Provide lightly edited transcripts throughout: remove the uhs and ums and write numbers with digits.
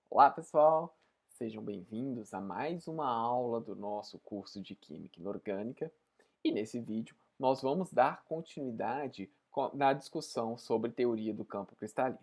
Olá, pessoal! Sejam bem-vindos a mais uma aula do nosso curso de Química Inorgânica. E nesse vídeo nós vamos dar continuidade na discussão sobre teoria do campo cristalino.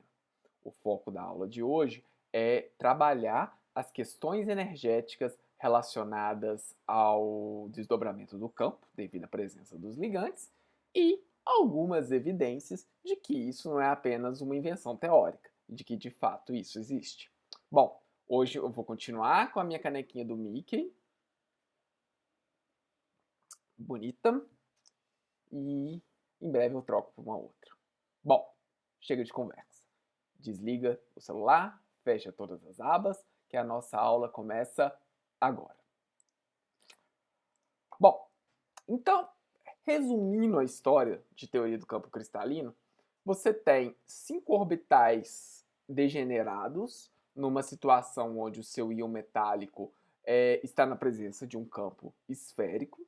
O foco da aula de hoje é trabalhar as questões energéticas relacionadas ao desdobramento do campo, devido à presença dos ligantes, e algumas evidências de que isso não é apenas uma invenção teórica, de que de fato isso existe. Bom, hoje eu vou continuar com a minha canequinha do Mickey, bonita, e em breve eu troco por uma outra. Bom, chega de conversa. Desliga o celular, fecha todas as abas, que a nossa aula começa agora. Bom, então, resumindo a história de teoria do campo cristalino, você tem 5 orbitais degenerados numa situação onde o seu íon metálico está na presença de um campo esférico.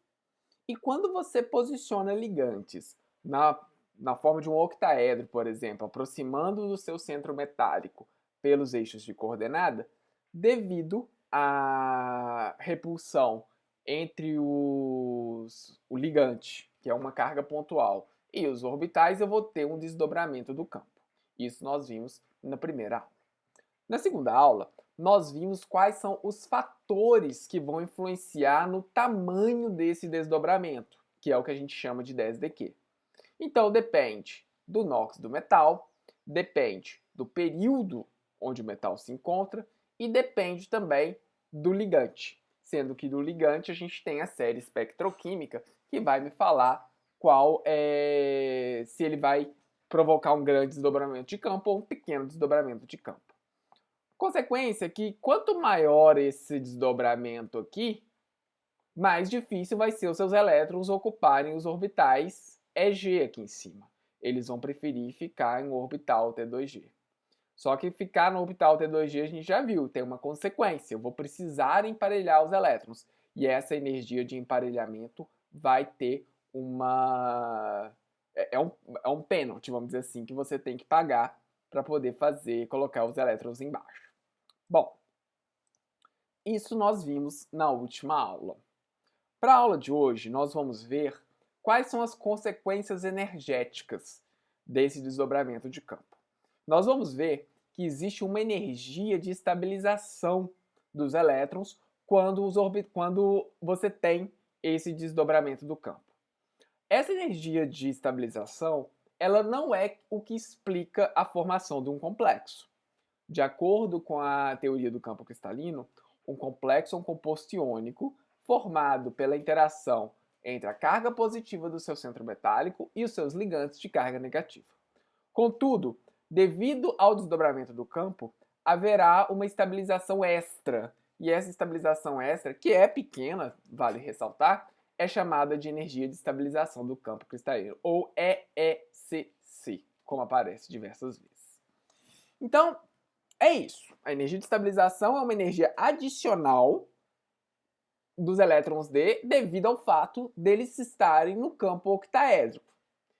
E quando você posiciona ligantes na forma de um octaedro, por exemplo, aproximando do seu centro metálico pelos eixos de coordenada, devido à repulsão entre o ligante, que é uma carga pontual, e os orbitais, eu vou ter um desdobramento do campo. Isso nós vimos na primeira aula. Na segunda aula, nós vimos quais são os fatores que vão influenciar no tamanho desse desdobramento, que é o que a gente chama de 10dQ. Então, depende do NOx do metal, depende do período onde o metal se encontra e depende também do ligante, sendo que do ligante a gente tem a série espectroquímica que vai me falar se ele vai provocar um grande desdobramento de campo ou um pequeno desdobramento de campo. Consequência é que quanto maior esse desdobramento aqui, mais difícil vai ser os seus elétrons ocuparem os orbitais EG aqui em cima. Eles vão preferir ficar em um orbital T2G. Só que ficar no orbital T2G a gente já viu, tem uma consequência. Eu vou precisar emparelhar os elétrons. E essa energia de emparelhamento vai ter uma... É um pênalti, vamos dizer assim, que você tem que pagar para poder colocar os elétrons embaixo. Bom, isso nós vimos na última aula. Para a aula de hoje, nós vamos ver quais são as consequências energéticas desse desdobramento de campo. Nós vamos ver que existe uma energia de estabilização dos elétrons quando você tem esse desdobramento do campo. Essa energia de estabilização, ela não é o que explica a formação de um complexo. De acordo com a teoria do campo cristalino, um complexo é um composto iônico formado pela interação entre a carga positiva do seu centro metálico e os seus ligantes de carga negativa. Contudo, devido ao desdobramento do campo, haverá uma estabilização extra. E essa estabilização extra, que é pequena, vale ressaltar, é chamada de energia de estabilização do campo cristalino, ou EECC, como aparece diversas vezes. Então, é isso. A energia de estabilização é uma energia adicional dos elétrons D devido ao fato deles estarem no campo octaédrico.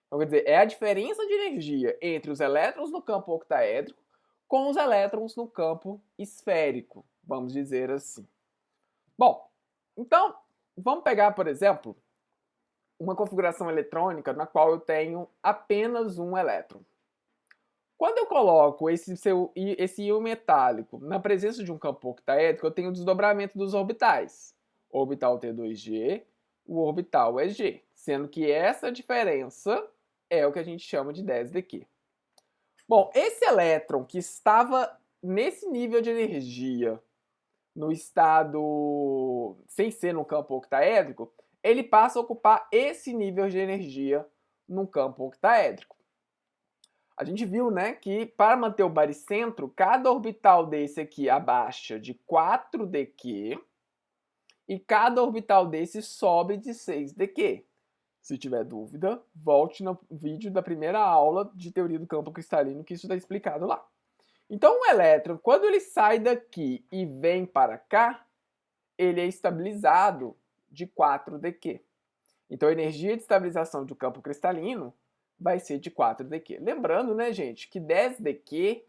Então, quer dizer, é a diferença de energia entre os elétrons no campo octaédrico com os elétrons no campo esférico, vamos dizer assim. Bom, então, vamos pegar, por exemplo, uma configuração eletrônica na qual eu tenho apenas um elétron. Quando eu coloco esse íon metálico na presença de um campo octaédrico, eu tenho o desdobramento dos orbitais. O orbital T2G, o orbital EG, sendo que essa diferença é o que a gente chama de 10dQ. Bom, esse elétron que estava nesse nível de energia, no estado sem ser no campo octaédrico, ele passa a ocupar esse nível de energia no campo octaédrico. A gente viu, né, que para manter o baricentro, cada orbital desse aqui abaixa de 4dQ e cada orbital desse sobe de 6dQ. Se tiver dúvida, volte no vídeo da primeira aula de teoria do campo cristalino, que isso está explicado lá. Então, o elétron, quando ele sai daqui e vem para cá, ele é estabilizado de 4dQ. Então, a energia de estabilização do campo cristalino vai ser de 4dQ. Lembrando, né, gente, que 10dQ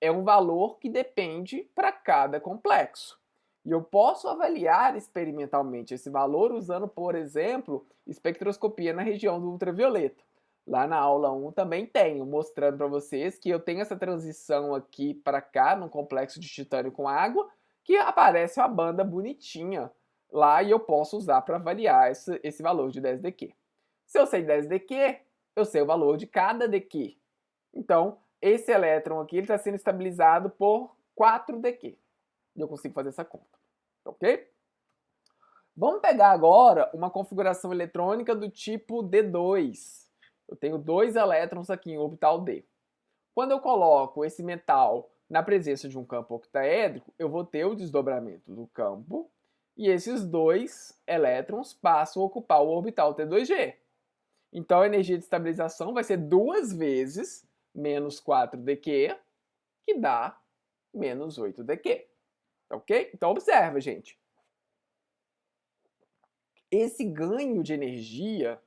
é um valor que depende para cada complexo. E eu posso avaliar experimentalmente esse valor usando, por exemplo, espectroscopia na região do ultravioleta. Lá na aula 1 também tenho, mostrando para vocês que eu tenho essa transição aqui para cá, no complexo de titânio com água, que aparece uma banda bonitinha lá e eu posso usar para avaliar esse valor de 10 dQ. Se eu sei 10 dQ, eu sei o valor de cada dQ. Então, esse elétron aqui está sendo estabilizado por 4 dQ. E eu consigo fazer essa conta. Ok? Vamos pegar agora uma configuração eletrônica do tipo D2. Eu tenho 2 elétrons aqui em orbital D. Quando eu coloco esse metal na presença de um campo octaédrico, eu vou ter o desdobramento do campo e esses 2 elétrons passam a ocupar o orbital T2G. Então a energia de estabilização vai ser 2 vezes menos 4 dQ, que dá menos 8 dQ. Ok? Então observa, gente. Esse ganho de energia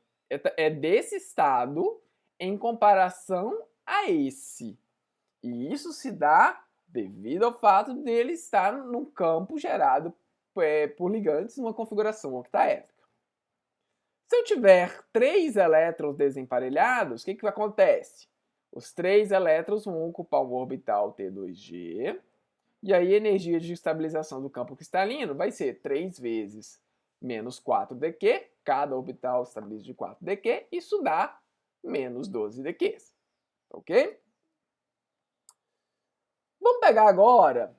é desse estado em comparação a esse. E isso se dá devido ao fato dele estar num campo gerado por ligantes numa configuração octaédrica. Se eu tiver 3 elétrons desemparelhados, o que acontece? Os 3 elétrons vão ocupar um orbital T2G, e aí a energia de estabilização do campo cristalino vai ser 3 vezes menos 4 dQ, cada orbital estabiliza de 4 dQ, isso dá menos 12 dQ. Ok? Vamos pegar agora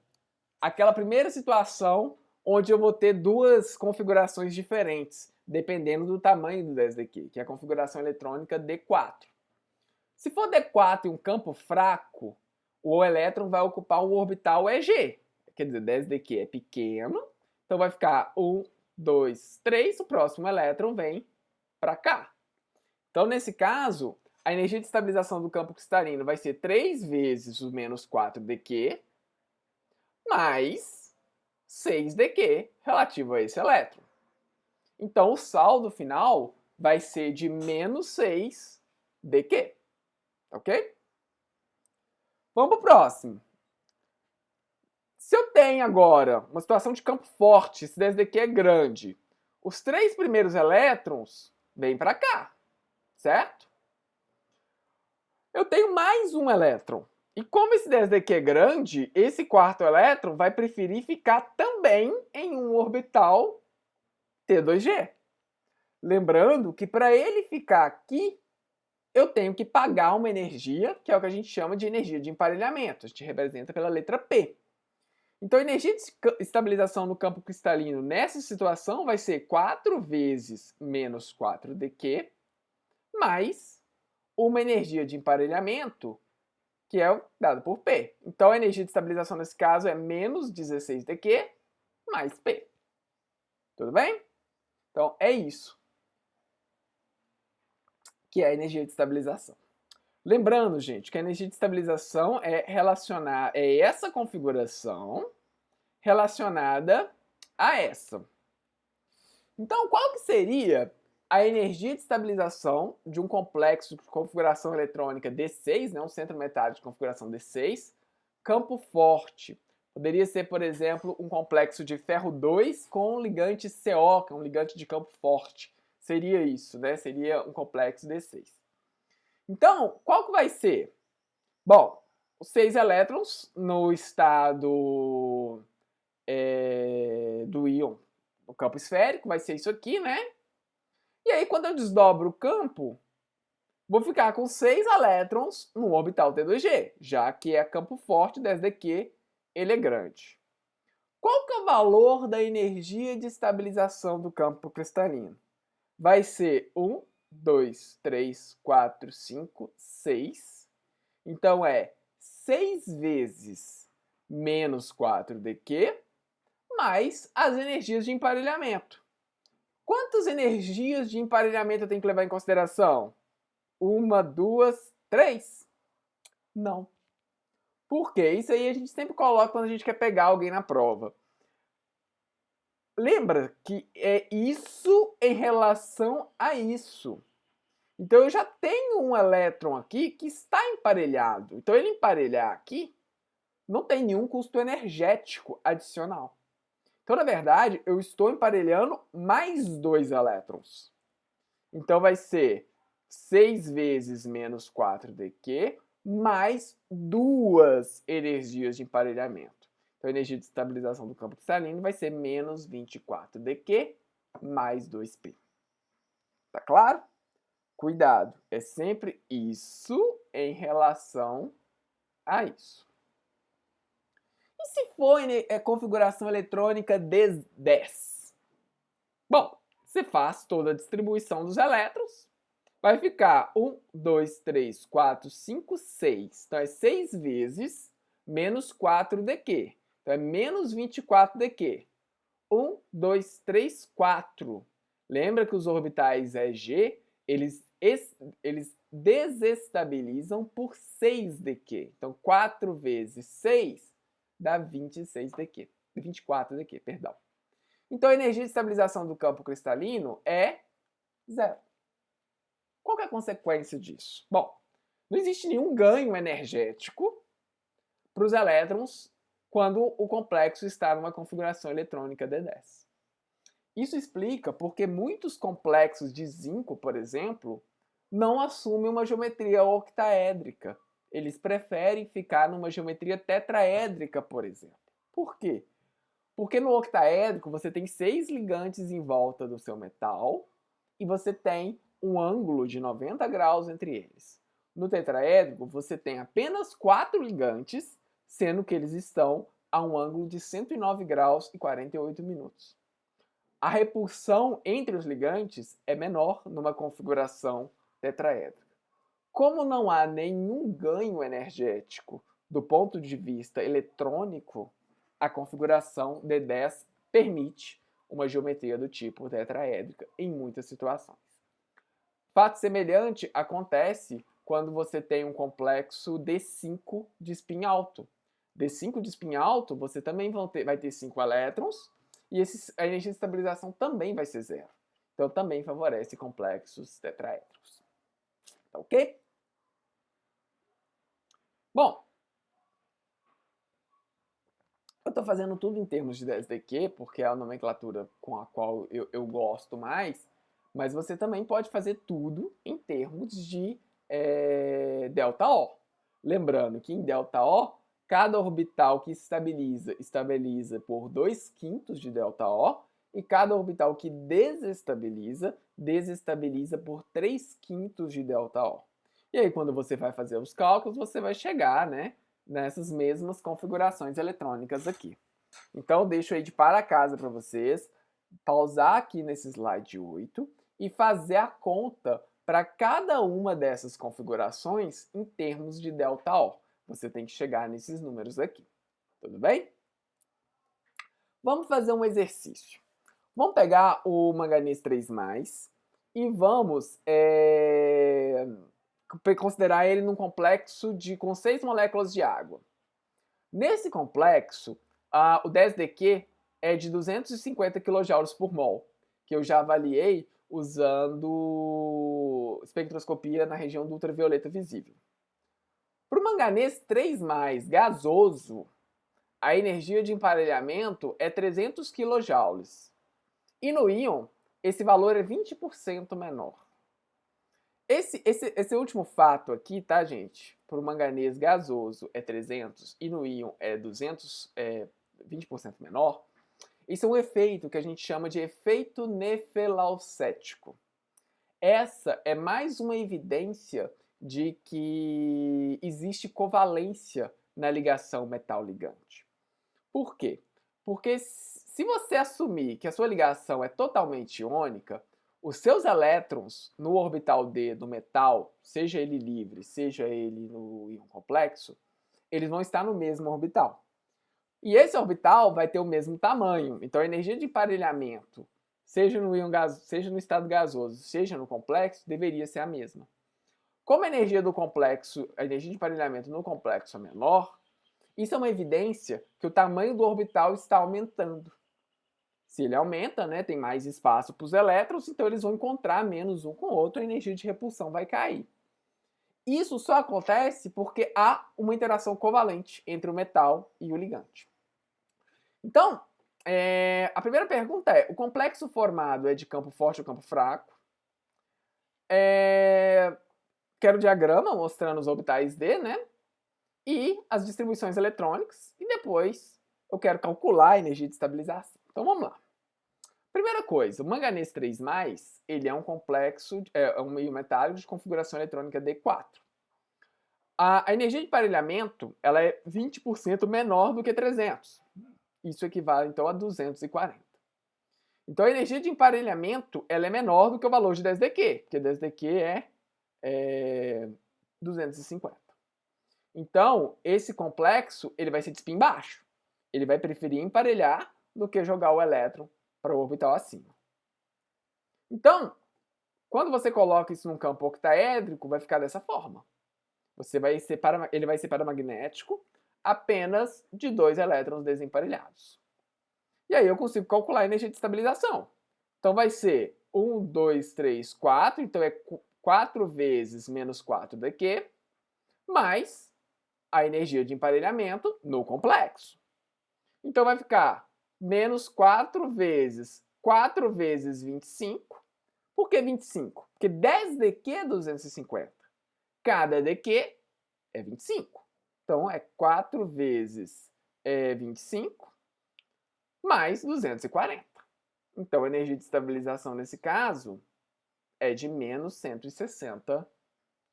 aquela primeira situação onde eu vou ter 2 configurações diferentes, dependendo do tamanho do 10 dQ, que é a configuração eletrônica D4. Se for D4 e um campo fraco, o elétron vai ocupar um orbital EG. Quer dizer, 10 dQ é pequeno, então vai ficar 1, 2, 3, o próximo elétron vem para cá. Então, nesse caso, a energia de estabilização do campo cristalino vai ser 3 vezes o menos 4 dQ, mais 6 dQ relativo a esse elétron. Então, o saldo final vai ser de menos 6 dQ. Ok? Vamos para o próximo. Se eu tenho agora uma situação de campo forte, esse 10 dQ é grande, os 3 primeiros elétrons vêm para cá, certo? Eu tenho mais um elétron. E como esse 10 dQ é grande, esse quarto elétron vai preferir ficar também em um orbital T2G. Lembrando que para ele ficar aqui, eu tenho que pagar uma energia, que é o que a gente chama de energia de emparelhamento. A gente representa pela letra P. Então, a energia de estabilização no campo cristalino nessa situação vai ser 4 vezes menos 4 dQ, mais uma energia de emparelhamento, que é dada por P. Então, a energia de estabilização nesse caso é menos 16 dQ mais P. Tudo bem? Então, é isso que é a energia de estabilização. Lembrando, gente, que a energia de estabilização é essa configuração relacionada a essa. Então, qual que seria a energia de estabilização de um complexo de configuração eletrônica D6, né, um centro metálico de configuração D6, campo forte? Poderia ser, por exemplo, um complexo de ferro 2 com um ligante CO, que é um ligante de campo forte. Seria isso, né? Seria um complexo D6. Então, qual que vai ser? Bom, os 6 elétrons no estado do íon no campo esférico, vai ser isso aqui, né? E aí, quando eu desdobro o campo, vou ficar com 6 elétrons no orbital T2G, já que é campo forte, 10 dQ, ele é grande. Qual que é o valor da energia de estabilização do campo cristalino? Vai ser 1, 2, 3, 4, 5, 6. Então, é 6 vezes menos 4 dQ, mais as energias de emparelhamento. Quantas energias de emparelhamento eu tenho que levar em consideração? 1, 2, 3? Não. Por quê? Isso aí a gente sempre coloca quando a gente quer pegar alguém na prova. Lembra que é isso em relação a isso. Então eu já tenho um elétron aqui que está emparelhado. Então ele emparelhar aqui não tem nenhum custo energético adicional. Então, na verdade, eu estou emparelhando mais 2 elétrons. Então, vai ser 6 vezes menos 4dQ mais 2 energias de emparelhamento. Então, a energia de estabilização do campo cristalino vai ser menos 24dQ mais 2P. Tá claro? Cuidado, é sempre isso em relação a isso. E se for configuração eletrônica de 10? Bom, você faz toda a distribuição dos elétrons, vai ficar 1, 2, 3, 4, 5, 6. Então é 6 vezes menos 4dQ. Então é menos 24dQ. 1, 2, 3, 4. Lembra que os orbitais EG, eles desestabilizam por 6dQ. Então 4 vezes 6 dá 26dQ. 24dQ, perdão. Então a energia de estabilização do campo cristalino é zero. Qual que é a consequência disso? Bom, não existe nenhum ganho energético para os elétrons quando o complexo está numa configuração eletrônica D10. Isso explica porque muitos complexos de zinco, por exemplo, não assumem uma geometria octaédrica. Eles preferem ficar numa geometria tetraédrica, por exemplo. Por quê? Porque no octaédrico você tem 6 ligantes em volta do seu metal e você tem um ângulo de 90 graus entre eles. No tetraédrico você tem apenas 4 ligantes, sendo que eles estão a um ângulo de 109 graus e 48 minutos. A repulsão entre os ligantes é menor numa configuração tetraédrica. Como não há nenhum ganho energético do ponto de vista eletrônico, a configuração D10 permite uma geometria do tipo tetraédrica em muitas situações. Fato semelhante acontece quando você tem um complexo D5 de spin alto. D5 de spin alto, você também vai ter 5 elétrons e a energia de estabilização também vai ser zero. Então também favorece complexos tetraédricos. Tá ok? Bom, eu estou fazendo tudo em termos de 10dQ, porque é a nomenclatura com a qual eu gosto mais, mas você também pode fazer tudo em termos de ΔO. Lembrando que em ΔO, cada orbital que estabiliza por 2/5 de ΔO, e cada orbital que desestabiliza por 3/5 de ΔO. E aí, quando você vai fazer os cálculos, você vai chegar, né, nessas mesmas configurações eletrônicas aqui. Então, eu deixo aí de para casa para vocês, pausar aqui nesse slide 8 e fazer a conta para cada uma dessas configurações em termos de ΔO. Você tem que chegar nesses números aqui. Tudo bem? Vamos fazer um exercício. Vamos pegar o manganês 3+, e vamos considerar ele num complexo com 6 moléculas de água. Nesse complexo, o 10dQ é de 250 kJ por mol, que eu já avaliei usando espectroscopia na região do ultravioleta visível. Para o manganês 3+, gasoso, a energia de emparelhamento é 300 kJ. E no íon, esse valor é 20% menor. Esse último fato aqui, tá, gente? Para o manganês gasoso é 300 e no íon é 20% menor. Isso é um efeito que a gente chama de efeito nefelaucético. Essa é mais uma evidência de que existe covalência na ligação metal-ligante. Por quê? Porque se você assumir que a sua ligação é totalmente iônica, os seus elétrons no orbital D do metal, seja ele livre, seja ele no íon complexo, eles vão estar no mesmo orbital. E esse orbital vai ter o mesmo tamanho. Então a energia de emparelhamento, seja no estado gasoso, seja no complexo, deveria ser a mesma. Como a energia do complexo, a energia de emparelhamento no complexo é menor, isso é uma evidência que o tamanho do orbital está aumentando. Se ele aumenta, né, tem mais espaço para os elétrons, então eles vão encontrar menos um com o outro, a energia de repulsão vai cair. Isso só acontece porque há uma interação covalente entre o metal e o ligante. Então, a primeira pergunta é, o complexo formado é de campo forte ou campo fraco? Quero o diagrama mostrando os orbitais D, né? E as distribuições eletrônicas. E depois eu quero calcular a energia de estabilização. Então vamos lá. Primeira coisa, o manganês 3+, ele é um complexo, é um meio metálico de configuração eletrônica D4. A energia de emparelhamento, ela é 20% menor do que 300. Isso equivale, então, a 240. Então, a energia de emparelhamento, ela é menor do que o valor de 10dQ, porque 10dQ é 250. Então, esse complexo, ele vai se despir embaixo. Ele vai preferir emparelhar do que jogar o elétron para o orbital acima. Então, quando você coloca isso num campo octaédrico, vai ficar dessa forma. Ele vai ser paramagnético apenas de 2 elétrons desemparelhados. E aí eu consigo calcular a energia de estabilização. Então vai ser 1, 2, 3, 4, então é 4 vezes menos 4dQ, mais a energia de emparelhamento no complexo. Então vai ficar menos 4 vezes 25. Por que 25? Porque 10dQ é 250. Cada dQ é 25. Então é 4 vezes 25 mais 240. Então a energia de estabilização nesse caso é de menos 160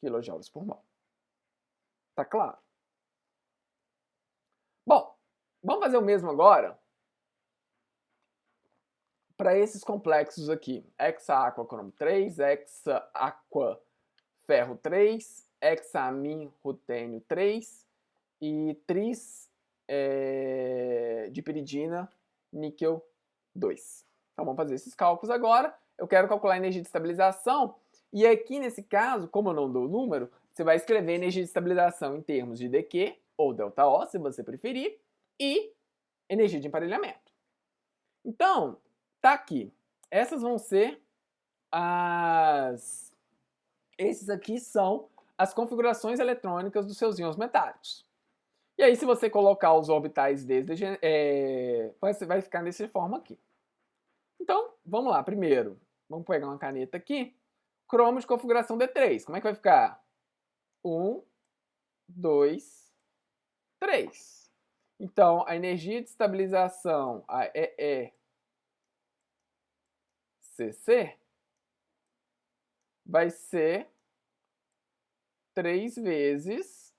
kJ por mol. Tá claro? Bom, vamos fazer o mesmo agora para esses complexos aqui. Hexa-aqua cromo 3, hexa-aqua ferro 3, hexamin rutênio 3 e tris de piridina níquel 2. Então vamos fazer esses cálculos agora. Eu quero calcular a energia de estabilização e aqui nesse caso, como eu não dou o número, você vai escrever energia de estabilização em termos de dQ ou ΔO, se você preferir, e energia de emparelhamento. Então, tá aqui. Essas vão ser esses aqui são as configurações eletrônicas dos seus íons metálicos. E aí, se você colocar os orbitais vai ficar dessa forma aqui. Então, vamos lá. Primeiro, vamos pegar uma caneta aqui. Cromo de configuração D3. Como é que vai ficar? 1, 2, 3. Então, a energia de estabilização, a EECC, vai ser 3 vezes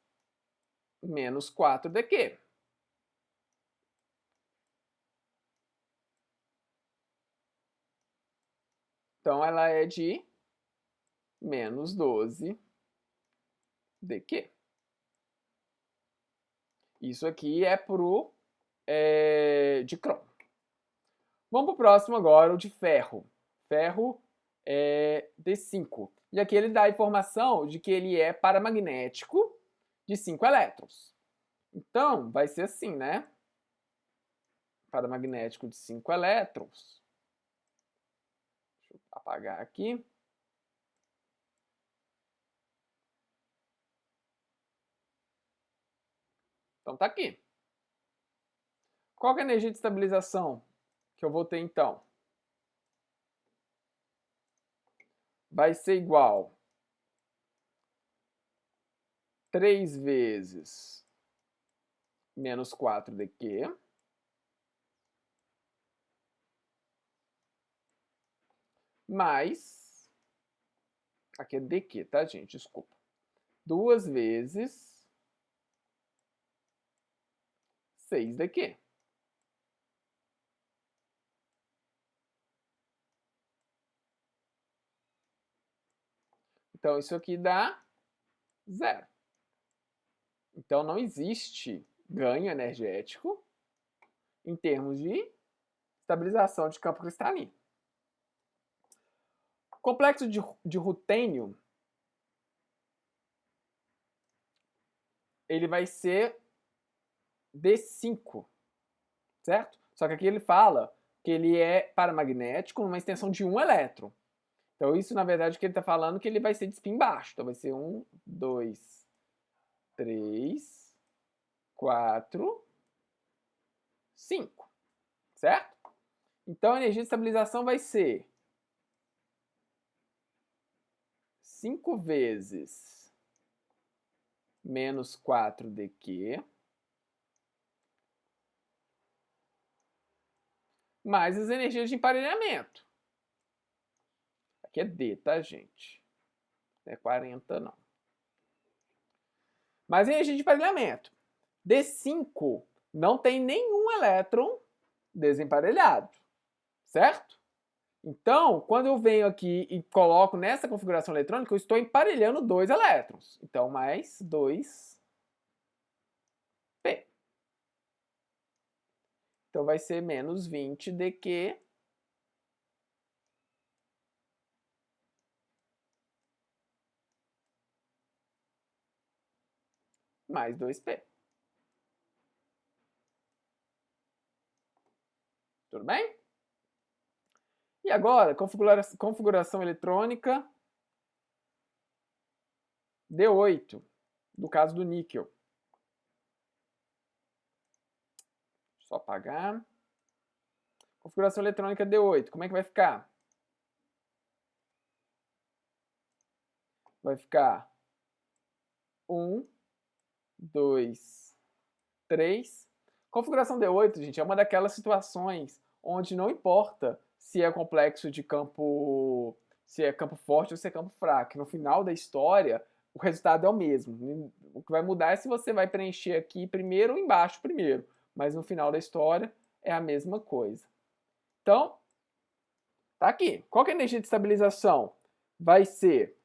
menos 4dQ. Então, ela é de menos 12dQ. Isso aqui é pro de cromo. Vamos para o próximo agora, o de ferro. Ferro D5. E aqui ele dá a informação de que ele é paramagnético de 5 elétrons. Então, vai ser assim, né? Paramagnético de 5 elétrons. Deixa eu apagar aqui. Então, tá aqui. Qual que é a energia de estabilização que eu vou ter, então? Vai ser igual 3 vezes menos 4dQ mais, aqui é dQ, tá, gente? Desculpa. 2 vezes 6dQ. Então, isso aqui dá 0. Então, não existe ganho energético em termos de estabilização de campo cristalino. Complexo de rutênio, ele vai ser D5, certo? Só que aqui ele fala que ele é paramagnético numa extensão de 1 elétron. Então, isso, na verdade, o que ele está falando é que ele vai ser de spin baixo. Então, vai ser 1, 2, 3, 4, 5. Certo? Então, a energia de estabilização vai ser 5 vezes menos 4dq mais as energias de emparelhamento. Aqui é D, tá, gente? Não é 40, não. Mais energia de emparelhamento. D5 não tem nenhum elétron desemparelhado, certo? Então, quando eu venho aqui e coloco nessa configuração eletrônica, eu estou emparelhando 2 elétrons. Então, mais 2p. Então, vai ser menos 20 dq mais 2p. Tudo bem? E agora, configuração eletrônica D8, no caso do níquel. Só apagar. Configuração eletrônica D8, como é que vai ficar? Vai ficar 1, 2, 3. Configuração D8, gente, é uma daquelas situações onde não importa se é complexo de campo, se é campo forte ou se é campo fraco. No final da história, o resultado é o mesmo. O que vai mudar é se você vai preencher aqui primeiro ou embaixo primeiro. Mas no final da história é a mesma coisa. Então, tá aqui. Qual que é a energia de estabilização? Vai ser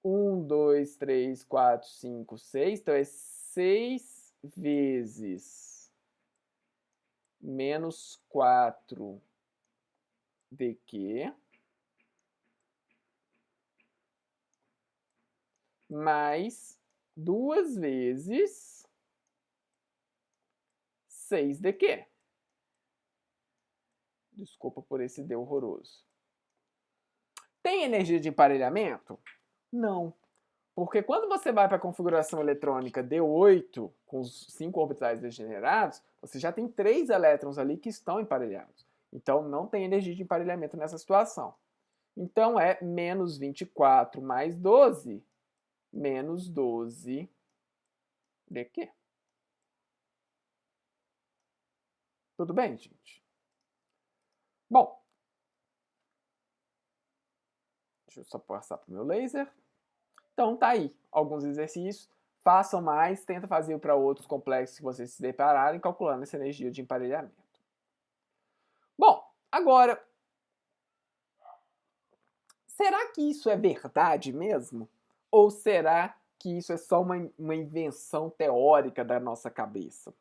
1, 2, 3, 4, 5, 6. Então, é 6 vezes menos 4 dq mais 2 vezes 6 dq. Desculpa por esse D horroroso. Tem energia de emparelhamento? Não. Porque quando você vai para a configuração eletrônica D8, com os 5 orbitais degenerados, você já tem 3 elétrons ali que estão emparelhados. Então, não tem energia de emparelhamento nessa situação. Então, é menos 24 mais 12, menos 12 dq. Tudo bem, gente? Bom, deixa eu só passar para o meu laser. Então, tá aí alguns exercícios. Façam mais, tenta fazer para outros complexos que vocês se depararem, calculando essa energia de emparelhamento. Bom, agora, será que isso é verdade mesmo? Ou será que isso é só uma invenção teórica da nossa cabeça?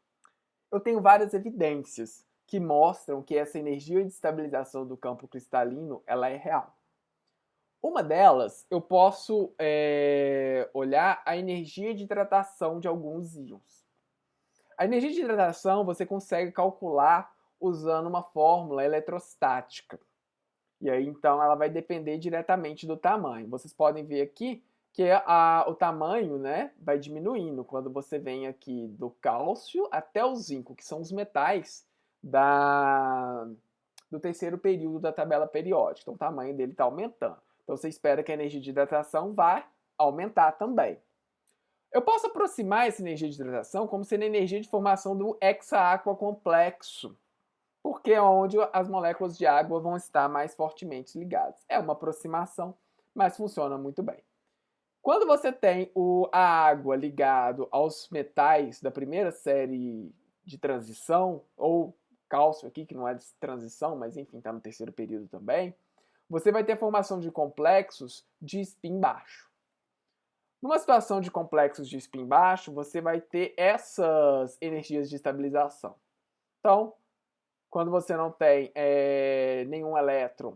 Eu tenho várias evidências que mostram que essa energia de estabilização do campo cristalino ela é real. Uma delas, eu posso olhar a energia de hidratação de alguns íons. A energia de hidratação você consegue calcular usando uma fórmula eletrostática. E aí, então, ela vai depender diretamente do tamanho. Vocês podem ver aqui que o tamanho, né, vai diminuindo quando você vem aqui do cálcio até o zinco, que são os metais do terceiro período da tabela periódica. Então, o tamanho dele está aumentando. Então, você espera que a energia de hidratação vá aumentar também. Eu posso aproximar essa energia de hidratação como sendo a energia de formação do hexaaqua complexo, porque é onde as moléculas de água vão estar mais fortemente ligadas. É uma aproximação, mas funciona muito bem. Quando você tem a água ligado aos metais da primeira série de transição, ou cálcio aqui, que não é de transição, mas enfim, está no terceiro período também, você vai ter a formação de complexos de spin baixo. Numa situação de complexos de spin baixo, você vai ter essas energias de estabilização. Então, quando você não tem nenhum elétron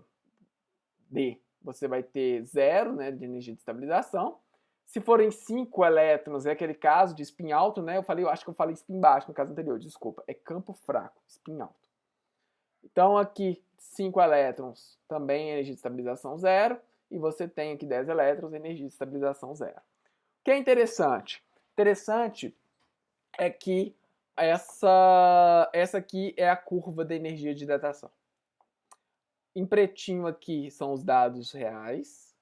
D, você vai ter 0, né, de energia de estabilização. Se forem 5 elétrons, é aquele caso de spin alto, né? Eu acho que eu falei spin baixo no caso anterior, desculpa. É campo fraco, spin alto. Então, aqui, 5 elétrons, também energia de estabilização 0. e você tem aqui 10 elétrons, energia de estabilização 0. O que é interessante? Interessante é que essa aqui é a curva da energia de datação. Em pretinho aqui são os dados reais.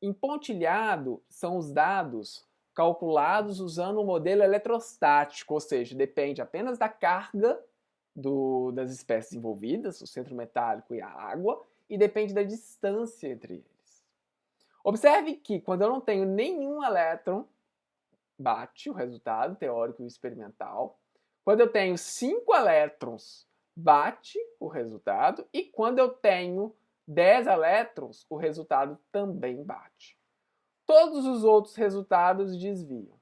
Em pontilhado são os dados calculados usando o modelo eletrostático, ou seja, depende apenas da carga das espécies envolvidas, o centro metálico e a água, e depende da distância entre eles. Observe que quando eu não tenho nenhum elétron, bate o resultado teórico e experimental. Quando eu tenho 5 elétrons, bate o resultado. E quando eu tenho 10 elétrons, o resultado também bate. Todos os outros resultados desviam.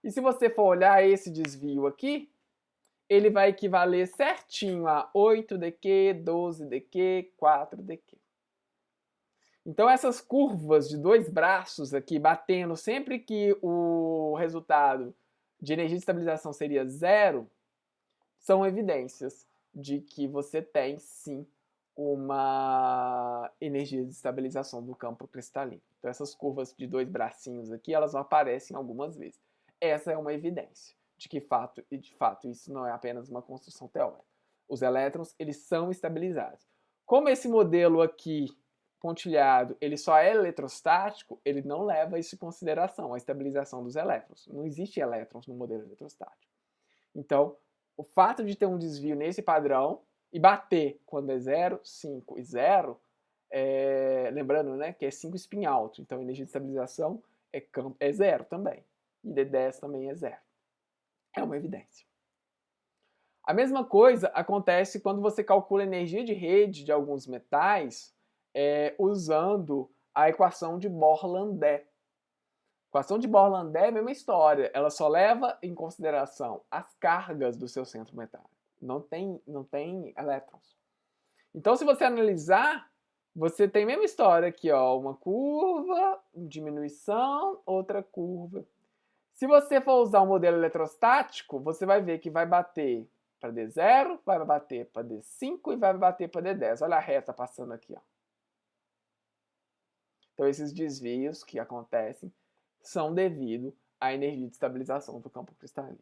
E se você for olhar esse desvio aqui, ele vai equivaler certinho a 8dQ, 12dQ, 4dQ. Então essas curvas de 2 braços aqui batendo sempre que o resultado de energia de estabilização seria 0, são evidências de que você tem sim uma energia de estabilização do campo cristalino. Então essas curvas de 2 bracinhos aqui, elas aparecem algumas vezes. Essa é uma evidência de que de fato isso não é apenas uma construção teórica. Os elétrons, eles são estabilizados. Como esse modelo aqui pontilhado, ele só é eletrostático, ele não leva isso em consideração, a estabilização dos elétrons. Não existe elétrons no modelo eletrostático. Então, o fato de ter um desvio nesse padrão e bater quando é 0, 5 e 0, lembrando, né, que é 5 spin alto, então a energia de estabilização é 0 também. E D10 também é 0. É uma evidência. A mesma coisa acontece quando você calcula a energia de rede de alguns metais usando a equação de Bohr-Landé. A equação de Bohr-Landé é a mesma história, ela só leva em consideração as cargas do seu centro metálico. Não tem elétrons. Então, se você analisar, você tem a mesma história aqui, ó, uma curva, diminuição, outra curva. Se você for usar o modelo eletrostático, você vai ver que vai bater para D0, vai bater para D5 e vai bater para D10. Olha a reta passando aqui, ó. Então, esses desvios que acontecem são devido à energia de estabilização do campo cristalino.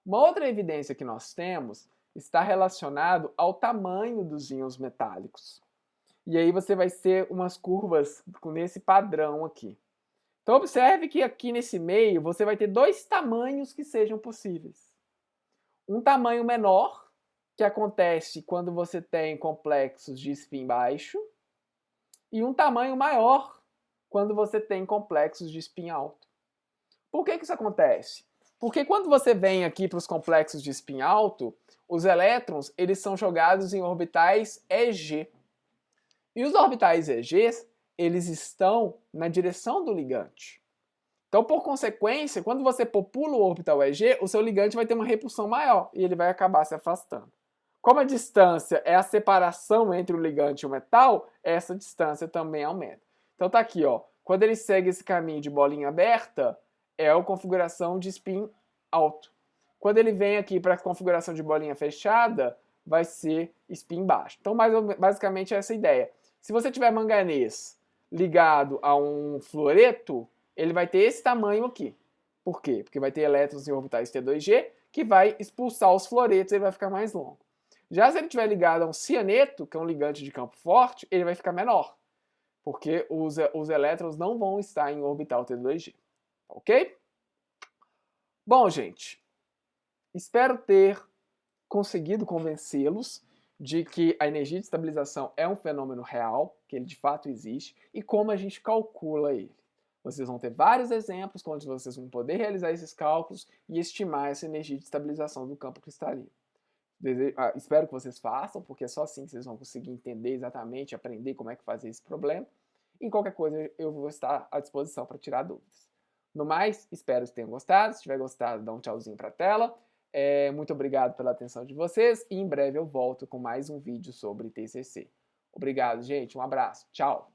Uma outra evidência que nós temos está relacionado ao tamanho dos íons metálicos. E aí você vai ter umas curvas nesse padrão aqui. Então observe que aqui nesse meio você vai ter 2 tamanhos que sejam possíveis. Um tamanho menor, que acontece quando você tem complexos de spin baixo, e um tamanho maior quando você tem complexos de spin alto. Por que isso acontece? Porque quando você vem aqui para os complexos de spin alto, os elétrons eles são jogados em orbitais EG. E os orbitais EG, eles estão na direção do ligante. Então, por consequência, quando você popula o orbital EG, o seu ligante vai ter uma repulsão maior e ele vai acabar se afastando. Como a distância é a separação entre o ligante e o metal, essa distância também aumenta. Então tá aqui, ó. Quando ele segue esse caminho de bolinha aberta, é a configuração de spin alto. Quando ele vem aqui para a configuração de bolinha fechada, vai ser spin baixo. Então, basicamente, é essa a ideia. Se você tiver manganês ligado a um fluoreto, ele vai ter esse tamanho aqui. Por quê? Porque vai ter elétrons em orbitais T2G, que vai expulsar os fluoretos e ele vai ficar mais longo. Já se ele estiver ligado a um cianeto, que é um ligante de campo forte, ele vai ficar menor. Porque os elétrons não vão estar em orbital T2G. Ok? Bom, gente, espero ter conseguido convencê-los de que a energia de estabilização é um fenômeno real, que ele de fato existe, e como a gente calcula ele. Vocês vão ter vários exemplos onde vocês vão poder realizar esses cálculos e estimar essa energia de estabilização do campo cristalino. Espero que vocês façam, porque é só assim que vocês vão conseguir entender exatamente, aprender como é que fazer esse problema. E qualquer coisa eu vou estar à disposição para tirar dúvidas. No mais, espero que tenham gostado. Se tiver gostado, dá um tchauzinho para a tela. Muito obrigado pela atenção de vocês e em breve eu volto com mais um vídeo sobre TCC. Obrigado, gente. Um abraço. Tchau.